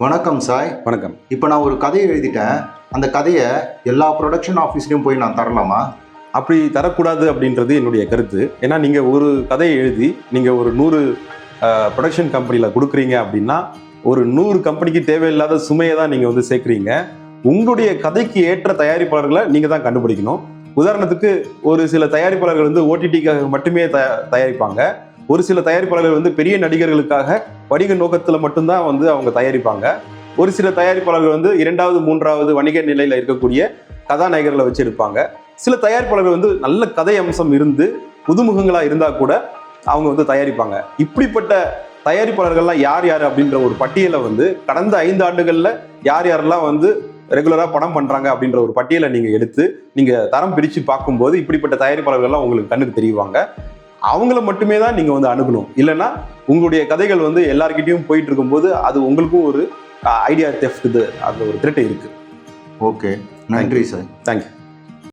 வணக்கம் சாய். வணக்கம். இப்போ நான் ஒரு கதையை எழுதிட்டேன். அந்த கதையை எல்லா ப்ரொடக்ஷன் ஆஃபீஸ்லையும் போய் நான் தரலாமா? அப்படி தரக்கூடாது அப்படின்றது என்னுடைய கருத்து. ஏன்னா நீங்கள் ஒரு கதையை எழுதி நீங்கள் ஒரு 100 ப்ரொடக்ஷன் கம்பெனியில் கொடுக்குறீங்க அப்படின்னா ஒரு 100 கம்பெனிக்கு தேவையில்லாத சுமையை தான் நீங்கள் வந்து சேர்க்குறீங்க. உங்களுடைய கதைக்கு ஏற்ற தயாரிப்பாளர்களை நீங்கள் தான் கண்டுபிடிக்கணும். உதாரணத்துக்கு ஒரு சில தயாரிப்பாளர்கள் வந்து ஓடிடிக்காக மட்டுமே தயாரிப்பாங்க. ஒரு சில தயாரிப்பாளர்கள் வந்து பெரிய நடிகர்களுக்காக வணிக நோக்கத்தில் மட்டும்தான் வந்து அவங்க தயாரிப்பாங்க. ஒரு சில தயாரிப்பாளர்கள் வந்து 2வது 3வது வணிக நிலையில் இருக்கக்கூடிய கதாநாயகர்களை வச்சிருப்பாங்க. சில தயாரிப்பாளர்கள் வந்து நல்ல கதை அம்சம் இருந்து புதுமுகங்களா இருந்தா கூட அவங்க வந்து தயாரிப்பாங்க. இப்படிப்பட்ட தயாரிப்பாளர்கள்லாம் யார் யார் அப்படின்ற ஒரு பட்டியலை வந்து கடந்த 5 ஆண்டுகள்ல யார் யாரெல்லாம் வந்து ரெகுலரா படம் பண்றாங்க அப்படின்ற ஒரு பட்டியலை நீங்க எடுத்து நீங்க தரம் பிரிச்சு பார்க்கும்போது இப்படிப்பட்ட தயாரிப்பாளர்கள்லாம் உங்களுக்கு கண்ணுக்கு தெரிவாங்க. அவங்கள மட்டுமே தான் நீங்க வந்து அணுகணும். இல்லைன்னா உங்களுடைய கதைகள் வந்து எல்லார்கிட்டையும் போயிட்டு இருக்கும்போது அது உங்களுக்கும் ஒரு ஐடியா தெஃப்ட், அந்த ஒரு த்ரெட் இருக்கு. ஓகே, நன்றி சார். தேங்க்யூ.